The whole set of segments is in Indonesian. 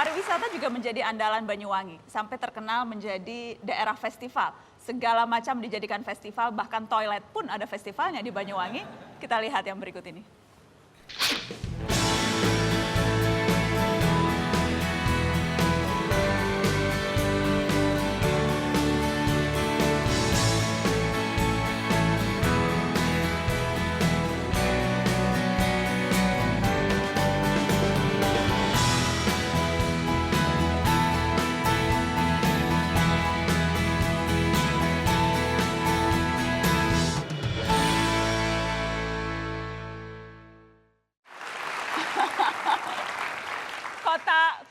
Pariwisata juga menjadi andalan Banyuwangi, sampai terkenal menjadi daerah festival. Segala macam dijadikan festival, bahkan toilet pun ada festivalnya di Banyuwangi. Kita lihat yang berikut ini.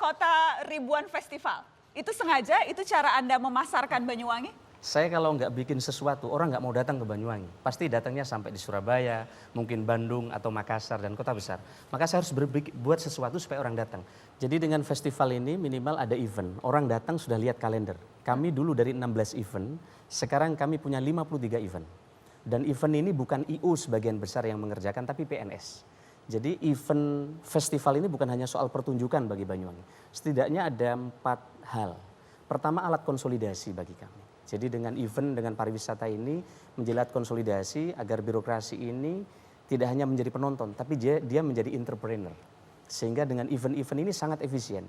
Kota ribuan festival. Itu sengaja, itu cara Anda memasarkan Banyuwangi? Saya kalau nggak bikin sesuatu, orang nggak mau datang ke Banyuwangi. Pasti datangnya sampai di Surabaya, mungkin Bandung atau Makassar dan kota besar. Maka saya harus buat sesuatu supaya orang datang. Jadi dengan festival ini minimal ada event. Orang datang sudah lihat kalender. Kami dulu dari 16 event, sekarang kami punya 53 event. Dan event ini bukan IU sebagian besar yang mengerjakan, tapi PNS. Jadi event festival ini bukan hanya soal pertunjukan bagi Banyuwangi. Setidaknya ada 4 hal. Pertama, alat konsolidasi bagi kami. Jadi dengan event, dengan pariwisata ini menjelat konsolidasi agar birokrasi ini tidak hanya menjadi penonton, tapi dia menjadi entrepreneur. Sehingga dengan event-event ini sangat efisien.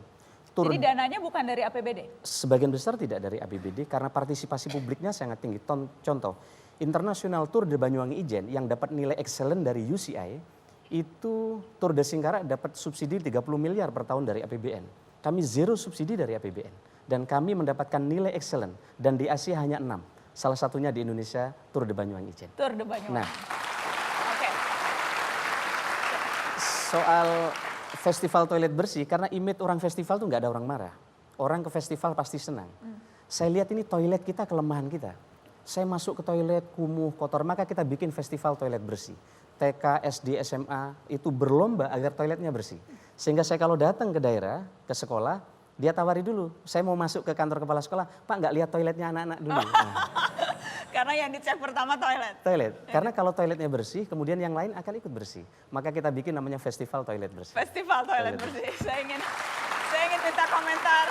Jadi dananya bukan dari APBD? Sebagian besar tidak dari APBD karena partisipasi publiknya sangat tinggi. Contoh, International Tour de Banyuwangi Ijen yang dapat nilai excellent dari UCI, itu Tour de Singkarak dapat subsidi 30 miliar per tahun dari APBN. Kami zero subsidi dari APBN. Dan kami mendapatkan nilai excellent. Dan di Asia hanya 6. Salah satunya di Indonesia Tour de Banyuwangi Ijen. Tour de Banyuwangi. Nah, oke. Soal festival toilet bersih, karena image orang festival tuh nggak ada orang marah. Orang ke festival pasti senang. Saya lihat ini toilet kita kelemahan kita. Saya masuk ke toilet kumuh, kotor, maka kita bikin festival toilet bersih. TK, SD, SMA itu berlomba agar toiletnya bersih. Sehingga saya kalau datang ke daerah, ke sekolah, dia tawari dulu. Saya mau masuk ke kantor kepala sekolah, Pak nggak lihat toiletnya anak-anak dulu. Nah. Karena yang dicek pertama toilet. Toilet, karena kalau toiletnya bersih, kemudian yang lain akan ikut bersih. Maka kita bikin namanya festival toilet bersih. Festival toilet bersih. Saya ingin minta komentar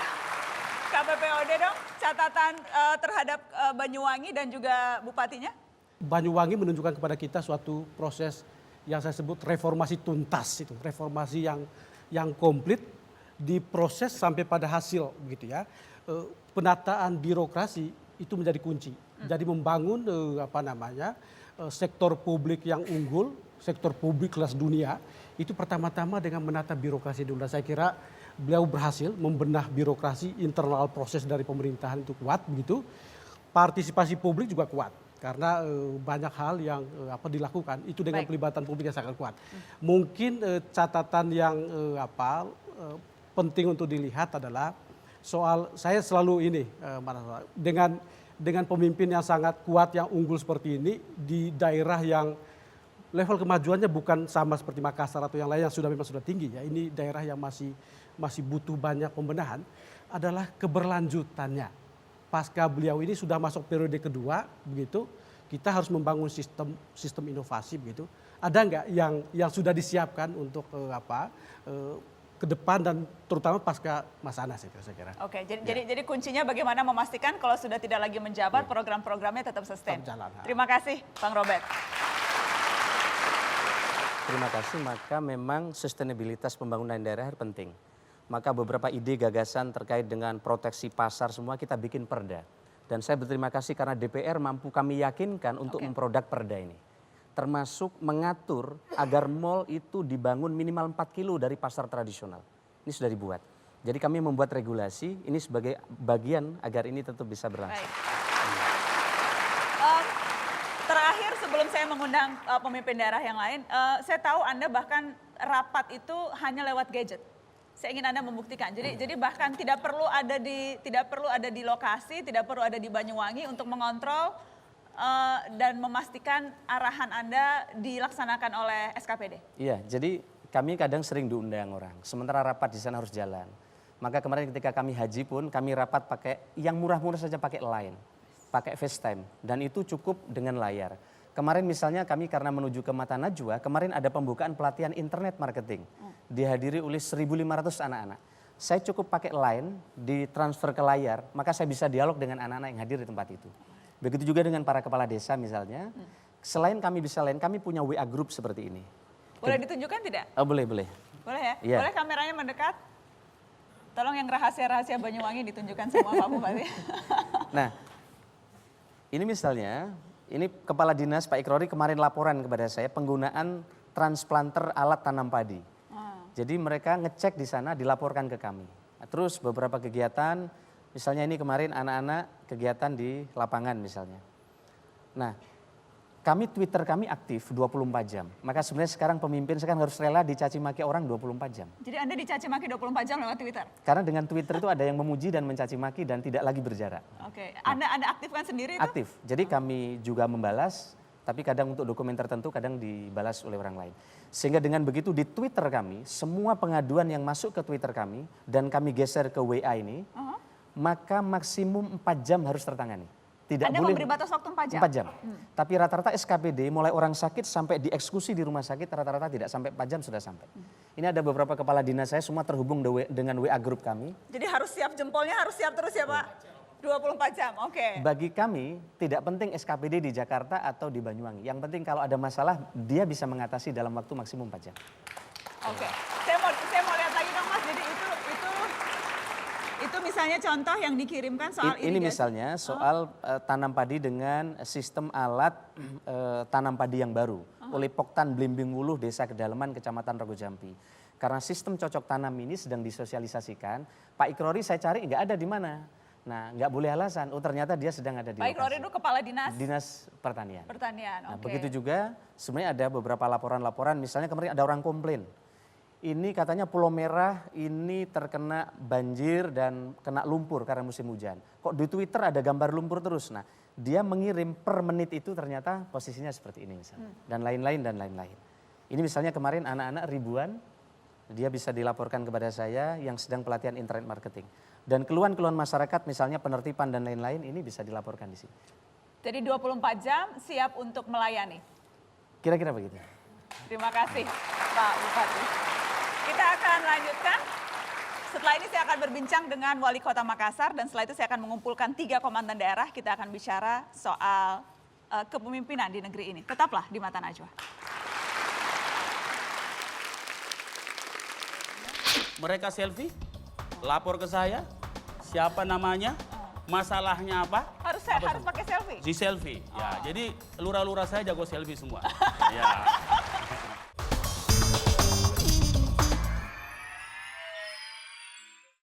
KPPOD dong, catatan terhadap Banyuwangi dan juga bupatinya. Banyuwangi menunjukkan kepada kita suatu proses yang saya sebut reformasi tuntas itu, reformasi yang komplit diproses sampai pada hasil begitu ya. Penataan birokrasi itu menjadi kunci. Jadi membangun sektor publik yang unggul, sektor publik kelas dunia itu pertama-tama dengan menata birokrasi dulu. Saya kira beliau berhasil membenah birokrasi, internal proses dari pemerintahan itu kuat begitu. Partisipasi publik juga kuat. Karena banyak hal yang dilakukan itu dengan pelibatan publik yang sangat kuat. Mungkin catatan yang penting untuk dilihat adalah soal saya selalu ini dengan pemimpin yang sangat kuat yang unggul seperti ini di daerah yang level kemajuannya bukan sama seperti Makassar atau yang lain yang memang sudah tinggi ya. Ini daerah yang masih butuh banyak pembenahan adalah keberlanjutannya. Pasca beliau ini sudah masuk periode kedua begitu, kita harus membangun sistem inovasi begitu. Ada nggak yang sudah disiapkan untuk ke depan dan terutama pasca Mas Anas saya kira. Oke, jadi kuncinya bagaimana memastikan kalau sudah tidak lagi menjabat program-programnya tetap sustain. Terima kasih Bang Robert. Terima kasih, maka memang sustainabilitas pembangunan daerah penting. Maka beberapa ide gagasan terkait dengan proteksi pasar semua kita bikin perda. Dan saya berterima kasih karena DPR mampu kami yakinkan untuk memproduk perda ini. Termasuk mengatur agar mal itu dibangun minimal 4 kilo dari pasar tradisional. Ini sudah dibuat. Jadi kami membuat regulasi ini sebagai bagian agar ini tetap bisa berlangsung. Terakhir sebelum saya mengundang pemimpin daerah yang lain, saya tahu Anda bahkan rapat itu hanya lewat gadget. Saya ingin Anda membuktikan. Jadi bahkan tidak perlu ada di lokasi, tidak perlu ada di Banyuwangi untuk mengontrol dan memastikan arahan Anda dilaksanakan oleh SKPD. Iya, jadi kami kadang sering diundang orang. Sementara rapat di sana harus jalan. Maka kemarin ketika kami haji pun kami rapat pakai yang murah-murah saja, pakai Line, pakai FaceTime, dan itu cukup dengan layar. Kemarin misalnya kami karena menuju ke Mata Najwa, kemarin ada pembukaan pelatihan internet marketing. Dihadiri oleh 1.500 anak-anak. saya cukup pakai line, ditransfer ke layar, maka saya bisa dialog dengan anak-anak yang hadir di tempat itu. Begitu juga dengan para kepala desa misalnya. Selain kami bisa line, kami punya WA group seperti ini. Boleh ditunjukkan tidak? Oh, boleh, boleh. Boleh ya? Iya. Boleh kameranya mendekat? Tolong yang rahasia-rahasia Banyuwangi ditunjukkan semua Pak Bupati. Nah, ini misalnya, ini Kepala Dinas Pak Ikrori kemarin laporan kepada saya penggunaan transplanter alat tanam padi. Jadi mereka ngecek di sana, dilaporkan ke kami. Nah, terus beberapa kegiatan, misalnya ini kemarin anak-anak kegiatan di lapangan misalnya. Nah, Twitter kami aktif 24 jam. Maka sebenarnya sekarang pemimpin sekarang harus rela dicaci maki orang 24 jam. Jadi Anda dicaci maki 24 jam lewat Twitter? Karena dengan Twitter itu ada yang memuji dan mencaci maki dan tidak lagi berjarak. Oke, Anda aktifkan sendiri itu? Aktif, jadi kami juga membalas, tapi kadang untuk dokumen tertentu kadang dibalas oleh orang lain. Sehingga dengan begitu di Twitter kami, semua pengaduan yang masuk ke Twitter kami dan kami geser ke WA ini, maka maksimum 4 jam harus tertangani. Tidak Anda boleh memberi batas waktu 4 jam? 4 jam. Tapi rata-rata SKPD mulai orang sakit sampai dieksekusi di rumah sakit rata-rata tidak sampai 4 jam sudah sampai. Ini ada beberapa kepala dinas saya semua terhubung dengan WA group kami. Jadi harus siap jempolnya, harus siap terus ya Pak? 24 jam, oke. Bagi kami tidak penting SKPD di Jakarta atau di Banyuwangi. Yang penting kalau ada masalah dia bisa mengatasi dalam waktu maksimum 4 jam. Oke, saya mau lihat lagi dong Mas. Jadi itu misalnya contoh yang dikirimkan soal Ini misalnya soal tanam padi dengan sistem alat tanam padi yang baru oleh Poktan Blimbing Wuluh Desa Kedalaman Kecamatan Rogojampi. Karena sistem cocok tanam ini sedang disosialisasikan, Pak Ikrori saya cari nggak ada di mana. Nah, nggak boleh alasan. Oh, ternyata dia sedang ada di Pak Ikrori itu Kepala Dinas Pertanian. Pertanian, Nah, oke. begitu juga sebenarnya ada beberapa laporan-laporan. Misalnya kemarin ada orang komplain. Ini katanya Pulau Merah ini terkena banjir dan kena lumpur karena musim hujan. Kok di Twitter ada gambar lumpur terus? Nah, dia mengirim per menit itu ternyata posisinya seperti ini misalnya. Dan lain-lain dan lain-lain. Ini misalnya kemarin anak-anak ribuan, dia bisa dilaporkan kepada saya yang sedang pelatihan internet marketing. Dan keluhan-keluhan masyarakat misalnya penertiban dan lain-lain ini bisa dilaporkan di sini. Jadi 24 jam siap untuk melayani. Kira-kira begitu. Terima kasih Pak Bupati. Kita akan lanjutkan. Setelah ini saya akan berbincang dengan Wali Kota Makassar dan setelah itu saya akan mengumpulkan 3 komandan daerah. Kita akan bicara soal kepemimpinan di negeri ini. Tetaplah di Mata Najwa. Mereka selfie, lapor ke saya, siapa namanya, masalahnya apa? Harus pakai selfie. Di selfie. Ya, jadi lurah-lurah saya jago selfie semua. Ya.